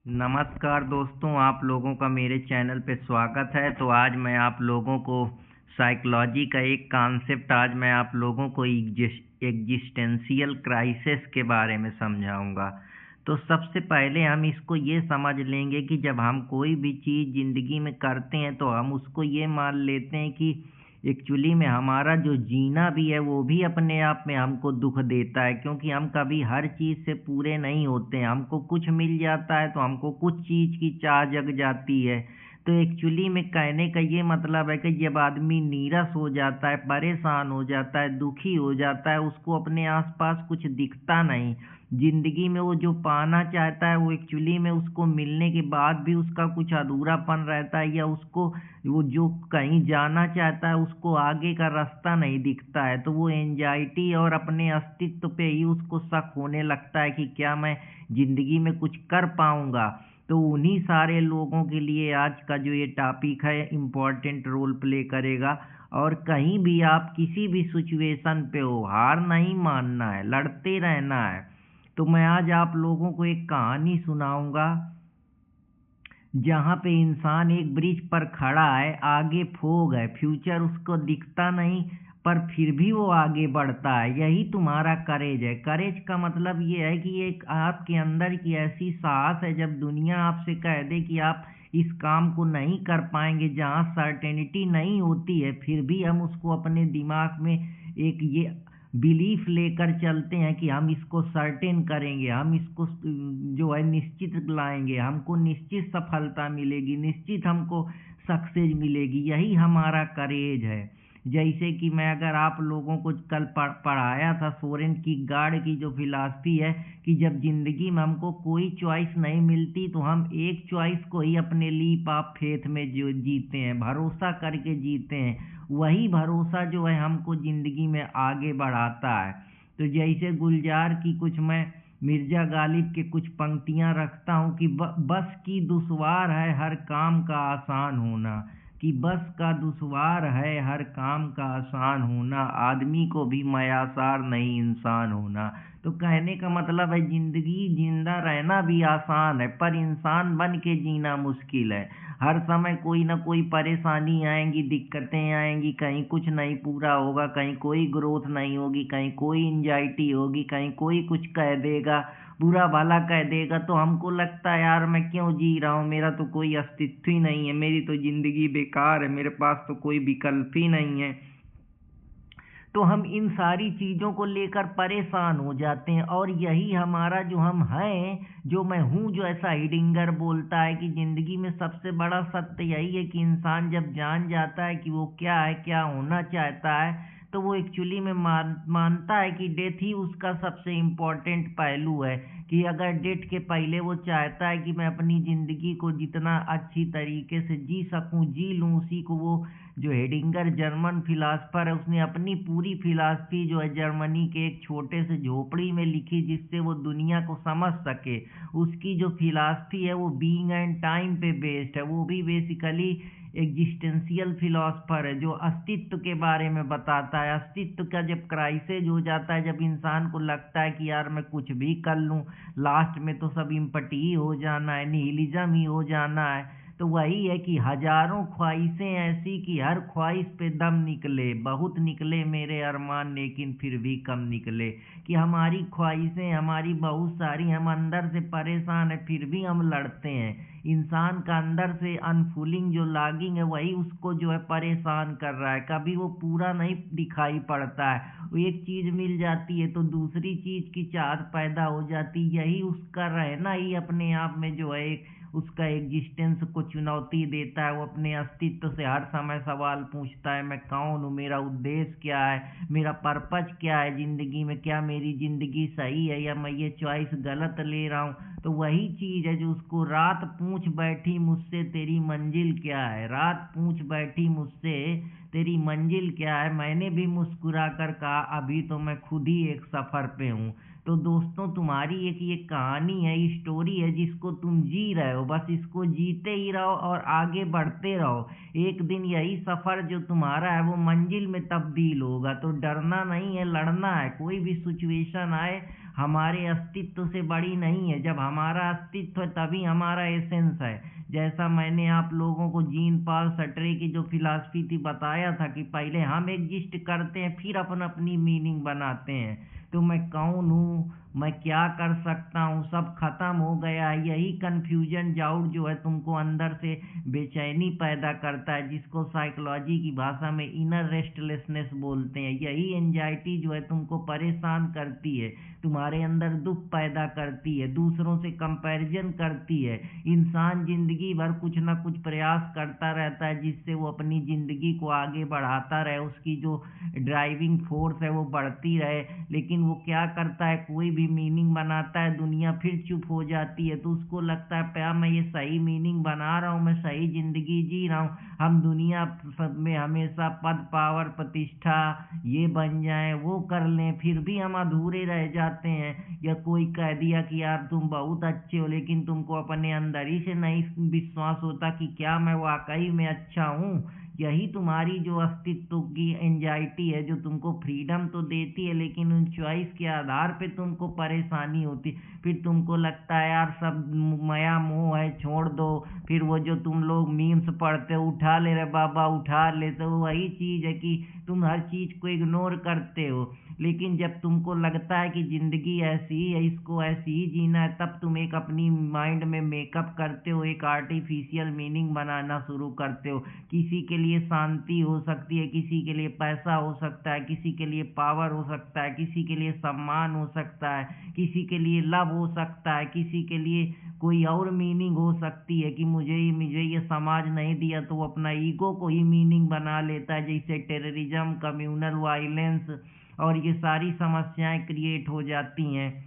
नमस्कार दोस्तों, आप लोगों का मेरे चैनल पे स्वागत है। तो आज मैं आप लोगों को साइकोलॉजी का एक कॉन्सेप्ट आज मैं आप लोगों को एग्जिस्टेंशियल क्राइसिस के बारे में समझाऊंगा। तो सबसे पहले हम इसको ये समझ लेंगे कि जब हम कोई भी चीज़ ज़िंदगी में करते हैं तो हम उसको ये मान लेते हैं कि एक्चुअली में हमारा जो जीना भी है वो भी अपने आप में हमको दुख देता है, क्योंकि हम कभी हर चीज़ से पूरे नहीं होते हैं। हमको कुछ मिल जाता है तो हमको कुछ चीज़ की चाह जग जाती है। तो एक्चुअली में कहने का ये मतलब है कि जब आदमी नीरस हो जाता है, परेशान हो जाता है, दुखी हो जाता है, उसको अपने आसपास कुछ दिखता नहीं। ज़िंदगी में वो जो पाना चाहता है वो एक्चुअली में उसको मिलने के बाद भी उसका कुछ अधूरापन रहता है, या उसको वो जो कहीं जाना चाहता है उसको आगे का रास्ता नहीं दिखता है। तो वो एंजाइटी और अपने अस्तित्व पे ही उसको शक होने लगता है कि क्या मैं ज़िंदगी में कुछ कर पाऊँगा। तो उन्हीं सारे लोगों के लिए आज का जो ये टॉपिक है इम्पोर्टेंट रोल प्ले करेगा। और कहीं भी आप किसी भी सिचुएशन पे हो, हार नहीं मानना है, लड़ते रहना है। तो मैं आज आप लोगों को एक कहानी सुनाऊंगा जहाँ पे इंसान एक ब्रिज पर खड़ा है, आगे फोग है, फ्यूचर उसको दिखता नहीं, पर फिर भी वो आगे बढ़ता है। यही तुम्हारा करेज है। करेज का मतलब ये है कि एक आपके अंदर की ऐसी साहस है, जब दुनिया आपसे कह दे कि आप इस काम को नहीं कर पाएंगे, जहाँ सर्टेनिटी नहीं होती है, फिर भी हम उसको अपने दिमाग में एक ये बिलीफ लेकर चलते हैं कि हम इसको सर्टेन करेंगे, हम इसको जो है निश्चित लाएंगे, हमको निश्चित सफलता मिलेगी, निश्चित हमको सक्सेस मिलेगी। यही हमारा करेज है। जैसे कि मैं अगर आप लोगों को कल पढ़ाया था सोरेन की गार्ड की जो फिलॉसफी है कि जब जिंदगी में हमको कोई चॉइस नहीं मिलती तो हम एक चॉइस को ही अपने लीप ऑफ फेथ में जो जीते हैं, भरोसा करके जीते हैं। वही भरोसा जो है हमको जिंदगी में आगे बढ़ाता है। तो जैसे गुलजार की कुछ मैं मिर्जा गालिब के कुछ पंक्तियां रखता हूँ कि बस की दुश्वार है हर काम का आसान होना, कि बस का दुश्वार है हर काम का आसान होना, आदमी को भी मयासार नहीं इंसान होना। तो कहने का मतलब है जिंदगी जिंदा रहना भी आसान है, पर इंसान बन के जीना मुश्किल है। हर समय कोई ना कोई परेशानी आएंगी, दिक्कतें आएंगी, कहीं कुछ नहीं पूरा होगा, कहीं कोई ग्रोथ नहीं होगी, कहीं कोई एंजाइटी होगी, कहीं कोई कुछ कह देगा, बुरा भला कह देगा। तो हमको लगता है यार मैं क्यों जी रहा हूँ, मेरा तो कोई अस्तित्व ही नहीं है, मेरी तो जिंदगी बेकार है, मेरे पास तो कोई विकल्प ही नहीं है। तो हम इन सारी चीज़ों को लेकर परेशान हो जाते हैं। और यही हमारा जो हम हैं, जो मैं हूँ, जो ऐसा हाइडिंगर बोलता है कि ज़िंदगी में सबसे बड़ा सत्य यही है कि इंसान जब जान जाता है कि वो क्या है, क्या होना चाहता है, तो वो एक्चुअली में मानता है कि डेथ ही उसका सबसे इम्पोर्टेंट पहलू है। कि अगर डेथ के पहले वो चाहता है कि मैं अपनी ज़िंदगी को जितना अच्छी तरीके से जी सकूं जी लूं, उसी को वो जो हेडिंगर जर्मन फिलासफर है उसने अपनी पूरी फिलासफी जो है जर्मनी के एक छोटे से झोपड़ी में लिखी, जिससे वो दुनिया को समझ सके। उसकी जो फिलासफी है वो बीइंग एंड टाइम पे बेस्ड है। वो भी बेसिकली एग्जिस्टेंशियल फिलोसफर है जो अस्तित्व के बारे में बताता है। अस्तित्व का जब क्राइसिस हो जाता है, जब इंसान को लगता है कि यार मैं कुछ भी कर लूँ, लास्ट में तो सब इम्पटी ही हो जाना है, निहिलिज्म ही हो जाना है। तो वही है कि हजारों ख्वाहिशें ऐसी कि हर ख्वाहिश पे दम निकले, बहुत निकले मेरे अरमान लेकिन फिर भी कम निकले। कि हमारी ख्वाहिशें हमारी बहुत सारी, हम अंदर से परेशान है फिर भी हम लड़ते हैं। इंसान का अंदर से अनफुलिंग जो लॉगिंग है वही उसको जो है परेशान कर रहा है। कभी वो पूरा नहीं दिखाई पड़ता है, वो एक चीज मिल जाती है तो दूसरी चीज की चाहत पैदा हो जाती। यही उसका रहना ही अपने आप में जो है एक उसका एग्जिस्टेंस को चुनौती देता है। वो अपने अस्तित्व से हर समय सवाल पूछता है, मैं कौन हूँ, मेरा उद्देश्य क्या है, मेरा पर्पज क्या है जिंदगी में, क्या मेरी जिंदगी सही है या मैं ये चॉइस गलत ले रहा हूँ। तो वही चीज है जो उसको रात पूछ बैठी मुझसे तेरी मंजिल क्या है, रात पूछ बैठी मुझसे तेरी मंजिल क्या है, मैंने भी मुस्कुरा कर कहा अभी तो मैं खुद ही एक सफर पे हूँ। तो दोस्तों तुम्हारी एक ये कहानी है, स्टोरी है जिसको तुम जी रहे हो, बस इसको जीते ही रहो और आगे बढ़ते रहो। एक दिन यही सफर जो तुम्हारा है वो मंजिल में तब्दील होगा। तो डरना नहीं है, लड़ना है। कोई भी सिचुएशन आए हमारे अस्तित्व से बड़ी नहीं है। जब हमारा अस्तित्व है तभी हमारा एसेंस है। जैसा मैंने आप लोगों को जीन पॉल सटरे की जो फिलॉसफी थी बताया था कि पहले हम एग्जिस्ट करते हैं फिर अपन अपनी मीनिंग बनाते हैं। तो मैं कौन हूँ, मैं क्या कर सकता हूँ, सब खत्म हो गया है। यही कन्फ्यूजन डाउट जो है तुमको अंदर से बेचैनी पैदा करता है, जिसको साइकोलॉजी की भाषा में इनर रेस्टलेसनेस बोलते हैं। यही एंजाइटी जो है तुमको परेशान करती है, तुम्हारे अंदर दुख पैदा करती है, दूसरों से कंपैरिजन करती है। इंसान जिंदगी भर कुछ ना कुछ प्रयास करता रहता है जिससे वो अपनी जिंदगी को आगे बढ़ाता रहे, उसकी जो ड्राइविंग फोर्स है वो बढ़ती रहे। लेकिन वो क्या करता है, कोई भी मीनिंग बनाता है, दुनिया फिर चुप हो जाती है। तो उसको लगता है क्या मैं ये सही मीनिंग बना रहा हूँ, मैं सही जिंदगी जी रहा हूँ। हम दुनिया सब में हमेशा पद पावर प्रतिष्ठा ये बन जाए वो कर लें, फिर भी हम अधूरे रह जाते हैं। या कोई कह दिया कि यार तुम बहुत अच्छे हो, लेकिन तुमको अपने अंदर ही से नहीं विश्वास होता कि क्या मैं वाकई में अच्छा हूँ। यही तुम्हारी जो अस्तित्व की एंजाइटी है, जो तुमको फ्रीडम तो देती है लेकिन उन चॉइस के आधार पे तुमको परेशानी होती। फिर तुमको लगता है यार सब माया मोह है, छोड़ दो। फिर वो जो तुम लोग मीम्स पढ़ते हो, उठा ले रहे बाबा उठा ले, तो वही चीज है कि तुम हर चीज को इग्नोर करते हो। लेकिन जब तुमको लगता है कि जिंदगी ऐसी ही है, इसको ऐसी ही जीना है, तब तुम एक अपनी माइंड में मेकअप करते हो, एक आर्टिफिशियल मीनिंग बनाना शुरू करते हो। किसी के लिए शांति हो सकती है, किसी के लिए पैसा हो सकता है, किसी के लिए पावर हो सकता है, किसी के लिए सम्मान हो सकता है, किसी के लिए लव हो सकता है, किसी के लिए कोई और मीनिंग हो सकती है कि मुझे ये समाज नहीं दिया, तो वो अपना ईगो को ही मीनिंग बना लेता है। जैसे टेररिज्म, कम्युनल वायलेंस और ये सारी समस्याएं क्रिएट हो जाती हैं।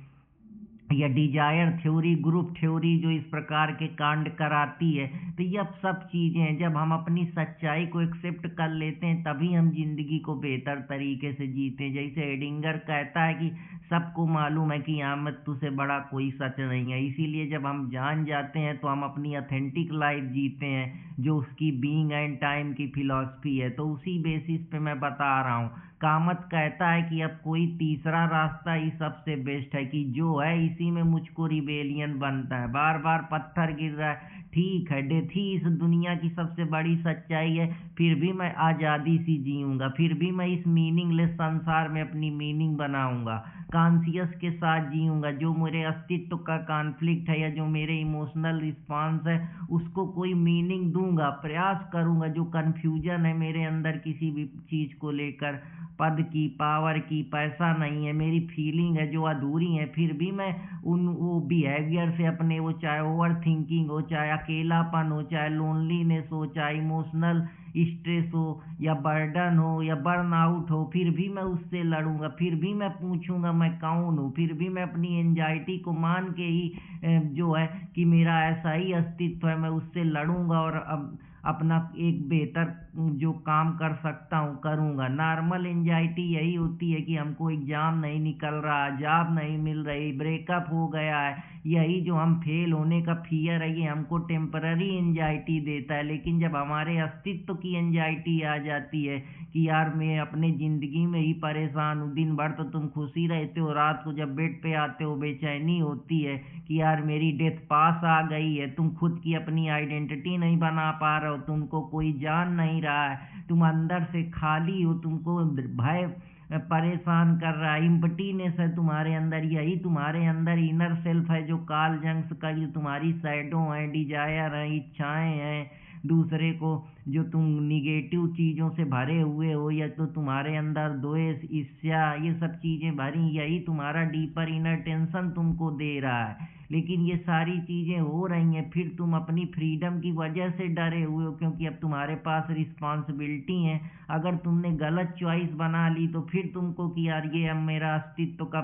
या डिजायर थ्योरी, ग्रुप थ्योरी जो इस प्रकार के कांड कराती है। तो ये सब चीजें हैं, जब हम अपनी सच्चाई को एक्सेप्ट कर लेते हैं तभी हम जिंदगी को बेहतर तरीके से जीते हैं। जैसे एडिंगर कहता है कि सबको मालूम है कि आमद से बड़ा कोई सच नहीं है। इसीलिए जब हम जान जाते हैं तो हम अपनी ऑथेंटिक लाइफ जीते हैं, जो उसकी बीइंग एंड टाइम की फिलॉसफी है। तो उसी बेसिस पे मैं बता रहा हूँ। कामत कहता है कि अब कोई तीसरा रास्ता ही सबसे बेस्ट है, कि जो है इसी में मुझको रिबेलियन बनता है, बार बार पत्थर गिर रहा है। ठीक है, डेथ ही इस दुनिया की सबसे बड़ी सच्चाई है, फिर भी मैं आज़ादी सी जीऊंगा, फिर भी मैं इस मीनिंगलेस संसार में अपनी मीनिंग बनाऊंगा, कॉन्शियस के साथ जीऊंगा। जो मेरे अस्तित्व का कॉन्फ्लिक्ट है या जो मेरे इमोशनल रिस्पॉन्स है उसको कोई मीनिंग दूंगा, प्रयास करूंगा। जो कन्फ्यूजन है मेरे अंदर किसी भी चीज को लेकर, पद की, पावर की, पैसा नहीं है, मेरी फीलिंग है जो अधूरी है, फिर भी मैं उन वो बिहेवियर से अपने, वो चाहे ओवर थिंकिंग हो, चाहे अकेलापन हो, चाहे लोनलीनेस हो, चाहे इमोशनल स्ट्रेस हो या बर्डन हो या बर्न आउट हो, फिर भी मैं उससे लड़ूंगा। फिर भी मैं पूछूंगा मैं कौन हूँ, फिर भी मैं अपनी एंजाइटी को मान के ही जो है कि मेरा ऐसा ही अस्तित्व है, मैं उससे लड़ूंगा और अब अपना एक बेहतर जो काम कर सकता हूँ करूँगा। नॉर्मल एंजाइटी यही होती है कि हमको एग्जाम नहीं निकल रहा, जॉब नहीं मिल रही, ब्रेकअप हो गया है, यही जो हम फेल होने का फियर है ये हमको टेम्पररी एंजाइटी देता है। लेकिन जब हमारे अस्तित्व की एंजाइटी आ जाती है कि यार मैं अपने ज़िंदगी में ही परेशान हूँ, दिन भर तो तुम खुशी रहते हो, रात को जब बेड पे आते हो बेचैनी होती है कि यार मेरी डेथ पास आ गई है, तुम खुद की अपनी आइडेंटिटी नहीं बना पा रहे हो, तुमको कोई जान नहीं रहा है, तुम अंदर से खाली हो, तुमको भय परेशान कर रहा है, इम्पटीनेस है तुम्हारे अंदर। यही तुम्हारे अंदर इनर सेल्फ है जो काल जंक्स का, जो तुम्हारी शैडो है, डिजायर है, इच्छाएं हैं, दूसरे को जो तुम निगेटिव चीज़ों से भरे हुए हो, या तो तुम्हारे अंदर द्वेष, ईर्ष्या, ये सब चीज़ें भरी, यही तुम्हारा डीपर इनर टेंशन तुमको दे रहा है। लेकिन ये सारी चीज़ें हो रही हैं, फिर तुम अपनी फ्रीडम की वजह से डरे हुए हो, क्योंकि अब तुम्हारे पास रिस्पॉन्सिबिलिटी है। अगर तुमने गलत चॉइस बना ली तो फिर तुमको कि यार ये अब मेरा अस्तित्व का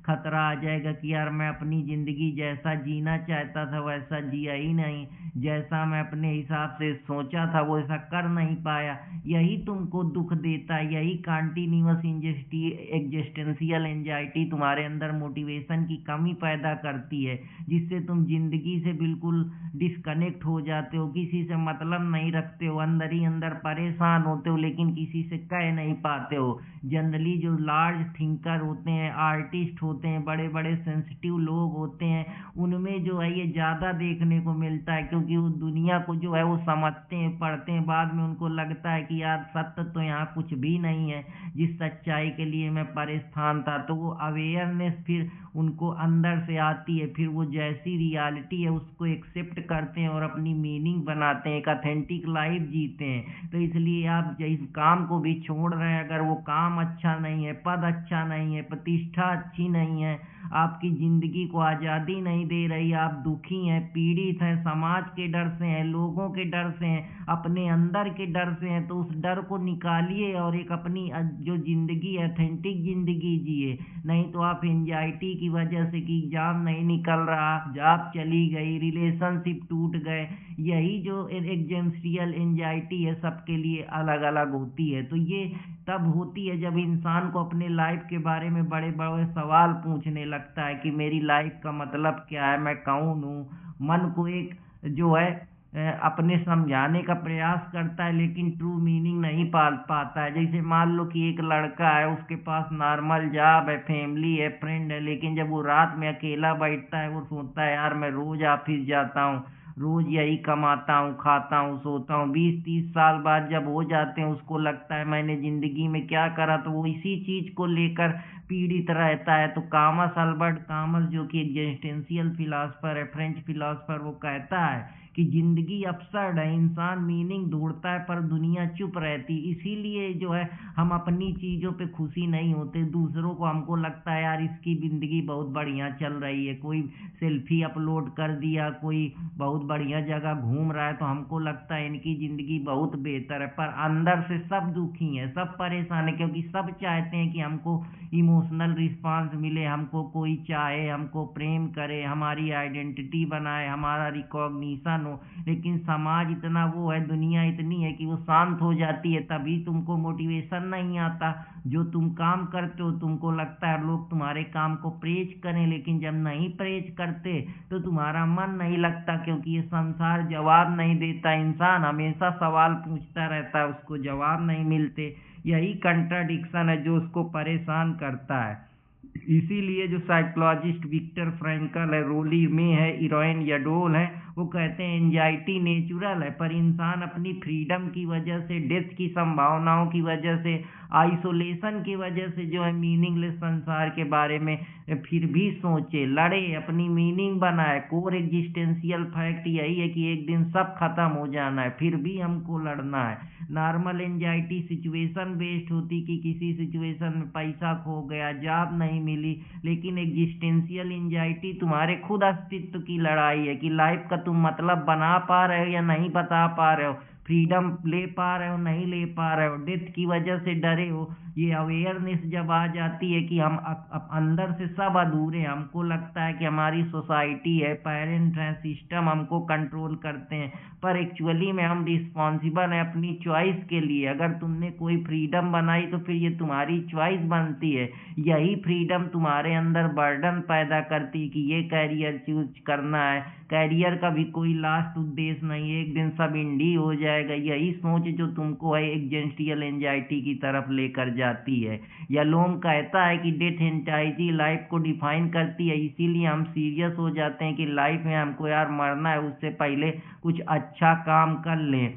खतरा आ जाएगा कि यार मैं अपनी ज़िंदगी जैसा जीना चाहता था वैसा जिया ही नहीं, जैसा मैं अपने हिसाब से सोचा था वो ऐसा कर नहीं पाया। यही तुमको दुख देता है, यही कंटिन्यूअस एग्जिस्टेंशियल एंजाइटी तुम्हारे अंदर मोटिवेशन की कमी पैदा करती है, जिससे तुम जिंदगी से बिल्कुल डिस्कनेक्ट हो जाते हो, किसी से मतलब नहीं रखते हो, अंदर ही अंदर परेशान होते हो लेकिन किसी से कह नहीं पाते हो। जनरली जो लार्ज थिंकर होते हैं, आर्टिस्ट होते हैं, बड़े बड़े सेंसिटिव लोग होते हैं, उनमें जो है ये ज़्यादा देखने को मिलता है, क्योंकि वो दुनिया को जो है वो समझते हैं, पढ़ते हैं, बाद में उनको लगता है कि यार सत्य तो यहाँ कुछ भी नहीं है, जिस सच्चाई के लिए मैं परेशान था। तो वो अवेयरनेस फिर उनको अंदर से आती है, फिर वो जैसी रियलिटी है उसको एक्सेप्ट करते हैं और अपनी मीनिंग बनाते हैं, एक अथेंटिक लाइफ जीते हैं। तो इसलिए आप जिस काम को भी छोड़ रहे हैं, अगर वो काम अच्छा नहीं है, पद अच्छा नहीं है, प्रतिष्ठा अच्छी नहीं है, आपकी जिंदगी को आज़ादी नहीं दे रही, आप दुखी हैं, पीड़ित हैं, समाज के डर से हैं, लोगों के डर से हैं, अपने अंदर के डर से हैं, तो उस डर को निकालिए और एक अपनी जो जिंदगी है ऑथेंटिक जिंदगी जिए। नहीं तो आप एंजाइटी की वजह से कि एग्जाम नहीं निकल रहा, जॉब चली गई, रिलेशनशिप टूट गए, यही जो एग्जिस्टेंशियल एंजाइटी है सबके लिए अलग अलग होती है। तो ये तब होती है जब इंसान को अपने लाइफ के बारे में बड़े बड़े सवाल पूछने लगता है कि मेरी लाइफ का मतलब क्या है, मैं कौन हूँ। मन को एक जो है अपने समझाने का प्रयास करता है लेकिन ट्रू मीनिंग नहीं पाल पाता है। जैसे मान लो कि एक लड़का है, उसके पास नॉर्मल जॉब है, फैमिली है, फ्रेंड है, लेकिन जब वो रात में अकेला बैठता है वो सोचता है यार मैं रोज ऑफिस जाता हूँ, रोज यही कमाता हूँ, खाता हूँ, सोता हूँ। 20-30 साल बाद जब हो जाते हैं उसको लगता है मैंने जिंदगी में क्या करा, तो वो इसी चीज को लेकर पीड़ित रहता है। तो कामस अल्बर्ट कामस जो कि एग्जिस्टेंशियल फिलासफर है, फ्रेंच फिलासफर, वो कहता है कि जिंदगी अपसर्ड है, इंसान मीनिंग ढूंढता है पर दुनिया चुप रहती। इसीलिए जो है हम अपनी चीजों पे खुशी नहीं होते, दूसरों को हमको लगता है यार इसकी जिंदगी बहुत बढ़िया चल रही है, कोई सेल्फी अपलोड कर दिया, कोई बहुत बढ़िया जगह घूम रहा है, तो हमको लगता है इनकी जिंदगी बहुत बेहतर है, पर अंदर से सब दुखी हैं, सब परेशान है, क्योंकि सब चाहते हैं कि हमको इमोशनल रिस्पांस मिले, हमको कोई चाहे, हमको प्रेम करे, हमारी आइडेंटिटी बनाए, हमारा रिकॉग्निशन हो। लेकिन समाज इतना वो है, दुनिया इतनी है कि वो शांत हो जाती है, तभी तुमको मोटिवेशन नहीं आता। जो तुम काम करते हो तुमको लगता है लोग तुम्हारे काम को प्रेज करें, लेकिन जब नहीं प्रेज करते तो तुम्हारा मन नहीं लगता, क्योंकि ये संसार जवाब नहीं देता, इंसान हमेशा सवाल पूछता रहता है, उसको जवाब नहीं मिलते। यही कंट्राडिक्शन है जो उसको परेशान करता है। इसीलिए जो साइकोलॉजिस्ट विक्टर फ्रैंकल है, रोली में है, इरोइन यडोल है, वो कहते हैं एंजाइटी नेचुरल है, पर इंसान अपनी फ्रीडम की वजह से, डेथ की संभावनाओं की वजह से, आइसोलेशन की वजह से जो है मीनिंगलेस संसार के बारे में फिर भी सोचे, लड़े, अपनी मीनिंग बनाए। कोर एग्जिस्टेंशियल फैक्ट यही है कि एक दिन सब खत्म हो जाना है, फिर भी हमको लड़ना है। नॉर्मल एंजाइटी सिचुएशन बेस्ड होती कि किसी सिचुएशन में पैसा खो गया, जॉब नहीं मिली, लेकिन एग्जिस्टेंशियल एंजाइटी तुम्हारे खुद अस्तित्व की लड़ाई है कि लाइफ का तुम मतलब बना पा रहे हो या नहीं बता पा रहे हो, फ्रीडम ले पा रहे हो नहीं ले पा रहे हो, डेथ की वजह से डरे हो। ये अवेयरनेस जब आ जाती है कि हम अंदर से सब अधूरे हैं, हमको लगता है कि हमारी सोसाइटी है, पेरेंट्स हैं, सिस्टम हमको कंट्रोल करते हैं, पर एक्चुअली में हम रिस्पॉन्सिबल हैं अपनी चॉइस के लिए। अगर तुमने कोई फ्रीडम बनाई तो फिर ये तुम्हारी चॉइस बनती है। यही फ्रीडम तुम्हारे अंदर बर्डन पैदा करती है कि ये कैरियर चूज करना है, कैरियर का भी कोई लास्ट उद्देश्य नहीं है, एक दिन सब इंडी हो जाएगा। यही सोच जो तुमको है एग्जिस्टेंशियल एंजाइटी की तरफ लेकर जाती है। यलोम कहता है कि डेथ एंजाइटी लाइफ को डिफाइन करती है, इसीलिए हम सीरियस हो जाते हैं कि लाइफ में हमको यार मरना है, उससे पहले कुछ अच्छा काम कर लें।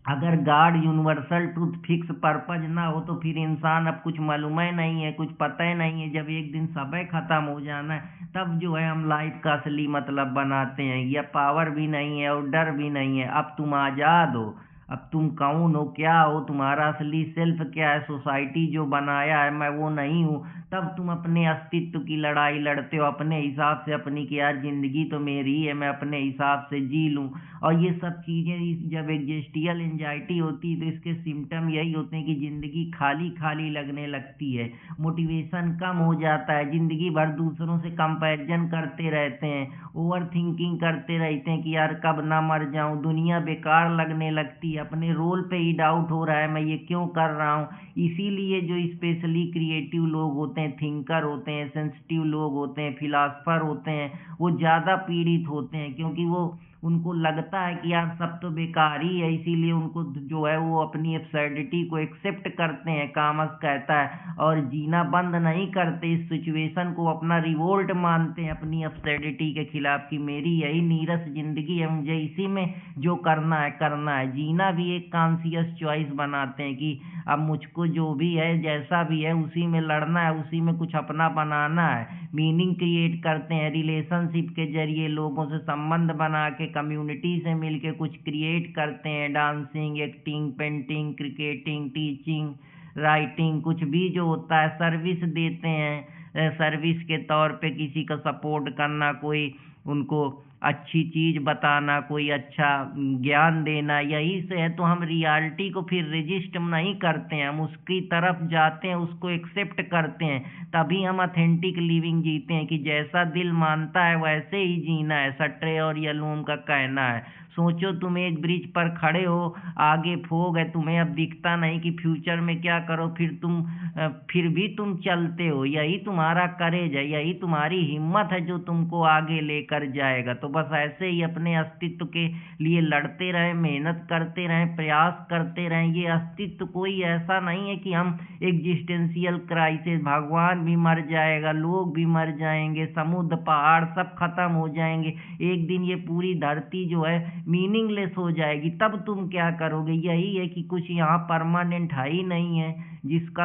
अगर God universal truth fix purpose ना हो तो फिर इंसान अब कुछ मालूम ही नहीं है, कुछ पता ही नहीं है। जब एक दिन समय खत्म हो जाना है तब जो है हम लाइफ का असली मतलब बनाते हैं। या पावर भी नहीं है और डर भी नहीं है, अब तुम आजाद हो। अब तुम कौन हो, क्या हो, तुम्हारा असली सेल्फ क्या है, सोसाइटी जो बनाया है मैं वो नहीं हूँ, तब तुम अपने अस्तित्व की लड़ाई लड़ते हो अपने हिसाब से अपनी, कि यार जिंदगी तो मेरी ही है, मैं अपने हिसाब से जी लूं। और ये सब चीजें जब एग्जिस्टियल एंजाइटी होती है तो इसके सिम्टम यही होते हैं कि जिंदगी खाली खाली लगने लगती है, मोटिवेशन कम हो जाता है, जिंदगी भर दूसरों से कंपैरिजन करते रहते हैं, ओवर थिंकिंग करते रहते हैं कि यार कब ना मर जाऊं, दुनिया बेकार लगने लगती है, अपने रोल पे ही डाउट हो रहा है मैं ये क्यों कर रहा हूँ। इसीलिए जो स्पेशली क्रिएटिव लोग होते हैं, थिंकर होते हैं, सेंसिटिव लोग होते हैं, फिलासफर होते हैं, वो ज़्यादा पीड़ित होते हैं, क्योंकि वो उनको लगता है कि यार सब तो बेकार ही है, इसीलिए उनको जो है वो अपनी एब्सर्डिटी को एक्सेप्ट करते हैं, कामस कहता है, और जीना बंद नहीं करते, इस सिचुएशन को अपना रिवोल्ट मानते हैं अपनी एब्सर्डिटी के खिलाफ, कि मेरी यही नीरस जिंदगी है, मुझे इसी में जो करना है। जीना भी एक कॉन्शियस चॉइस बनाते हैं कि अब मुझको जो भी है जैसा भी है उसी में लड़ना है, उसी में कुछ अपना बनाना है, मीनिंग क्रिएट करते हैं, रिलेशनशिप के जरिए लोगों से संबंध बना के कम्युनिटी से मिलके कुछ क्रिएट करते हैं, dancing, acting, painting, cricketing, teaching, writing, कुछ भी जो होता है सर्विस देते हैं, सर्विस के तौर पे किसी का सपोर्ट करना, कोई उनको अच्छी चीज बताना, कोई अच्छा ज्ञान देना, यही से है। तो हम रियलिटी को फिर रजिस्ट नहीं करते हैं, हम उसकी तरफ जाते हैं, उसको एक्सेप्ट करते हैं, तभी हम अथेंटिक लिविंग जीते हैं कि जैसा दिल मानता है वैसे ही जीना है, सट्रे और यलूम का कहना है। सोचो तुम एक ब्रिज पर खड़े हो, आगे फोग है, तुम्हें अब दिखता नहीं कि फ्यूचर में क्या करो, फिर भी तुम चलते हो, यही तुम्हारा करेज है, यही तुम्हारी हिम्मत है जो तुमको आगे लेकर जाएगा। तो बस ऐसे ही अपने अस्तित्व के लिए लड़ते रहें, मेहनत करते रहें, प्रयास करते रहें। ये अस्तित्व कोई ऐसा नहीं है कि हम एग्जिस्टेंशियल क्राइसिस, भगवान भी मर जाएगा, लोग भी मर जाएंगे, समुद्र पहाड़ सब खत्म हो जाएंगे, एक दिन ये पूरी धरती जो है मीनिंगलेस हो जाएगी, तब तुम क्या करोगे। यही है कि कुछ यहाँ परमानेंट है ही नहीं है जिसका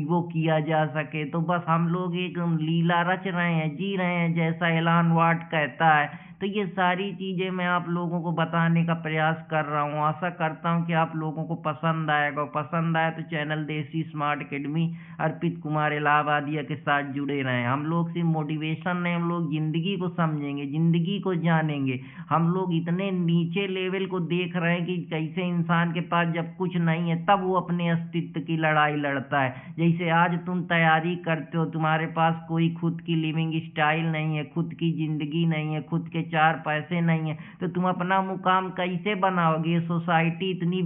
वो किया जा सके। तो बस हम लोग एक लीला रच रहे हैं, जी रहे हैं, जैसा एलान वाट कहता है। तो ये सारी चीजें मैं आप लोगों को बताने का प्रयास कर रहा हूँ, आशा करता हूँ कि आप लोगों को पसंद आएगा। पसंद आए तो चैनल देसी स्मार्ट एकेडमी अर्पित कुमार इलाहाबादिया के साथ जुड़े रहें। हम लोग सिर्फ मोटिवेशन नहीं, हम लोग जिंदगी को समझेंगे, जिंदगी को जानेंगे। हम लोग इतने नीचे लेवल को देख रहे हैं कि कैसे इंसान के पास जब कुछ नहीं है तब वो अपने अस्तित्व की लड़ाई लड़ता है। जैसे आज तुम तैयारी करते हो, तुम्हारे पास कोई खुद की लिविंग स्टाइल नहीं है, खुद की जिंदगी नहीं है, खुद के चार पैसे नहीं है, तो तुम अपना मुकाम कैसे बनाओगे। सोसाइटी इतनी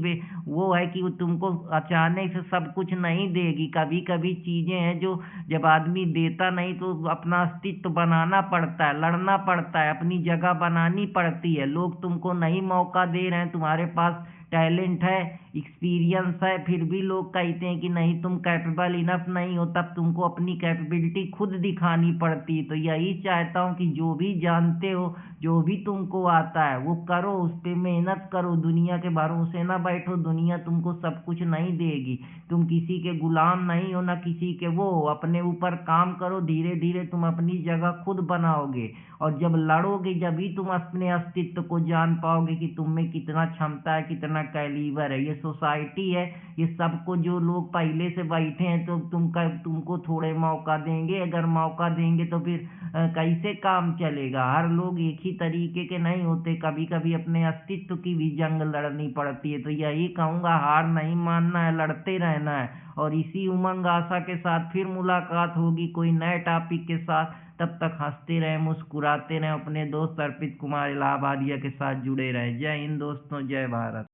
वो है कि वो तुमको अचानक से सब कुछ नहीं देगी। कभी कभी चीजें हैं जो जब आदमी देता नहीं तो अपना अस्तित्व बनाना पड़ता है, लड़ना पड़ता है, अपनी जगह बनानी पड़ती है। लोग तुमको नहीं मौका दे रहे हैं, तुम्हारे पास टैलेंट है, एक्सपीरियंस है, फिर भी लोग कहते हैं कि नहीं तुम कैपेबल इनफ नहीं हो, तब तुमको अपनी कैपेबिलिटी खुद दिखानी पड़ती है। तो यही चाहता हूँ कि जो भी जानते हो, जो भी तुमको आता है वो करो, उस पर मेहनत करो, दुनिया के भरोसे ना बैठो, दुनिया तुमको सब कुछ नहीं देगी, तुम किसी के गुलाम नहीं हो ना किसी के वो हो। अपने ऊपर काम करो, धीरे धीरे तुम अपनी जगह खुद बनाओगे, और जब लड़ोगे जब ही तुम अपने अस्तित्व को जान पाओगे कि तुम में कितना क्षमता है, कितना कैलिबर है। ये सोसाइटी है, ये सबको जो लोग पहले से बैठे हैं तो तुमको थोड़े मौका देंगे, अगर मौका देंगे तो फिर कैसे काम चलेगा। हर लोग एक ही तरीके के नहीं होते, कभी कभी अपने अस्तित्व की भी जंग लड़नी पड़ती है। तो यही कहूँगा, हार नहीं मानना है, लड़ते रहना है। और इसी उमंग आशा के साथ फिर मुलाकात होगी कोई नए टॉपिक के साथ। तब तक हंसते रहें, मुस्कुराते रहें, अपने दोस्त अर्पित कुमार इलाहाबादिया के साथ जुड़े रहें। जय हिंद दोस्तों, जय भारत।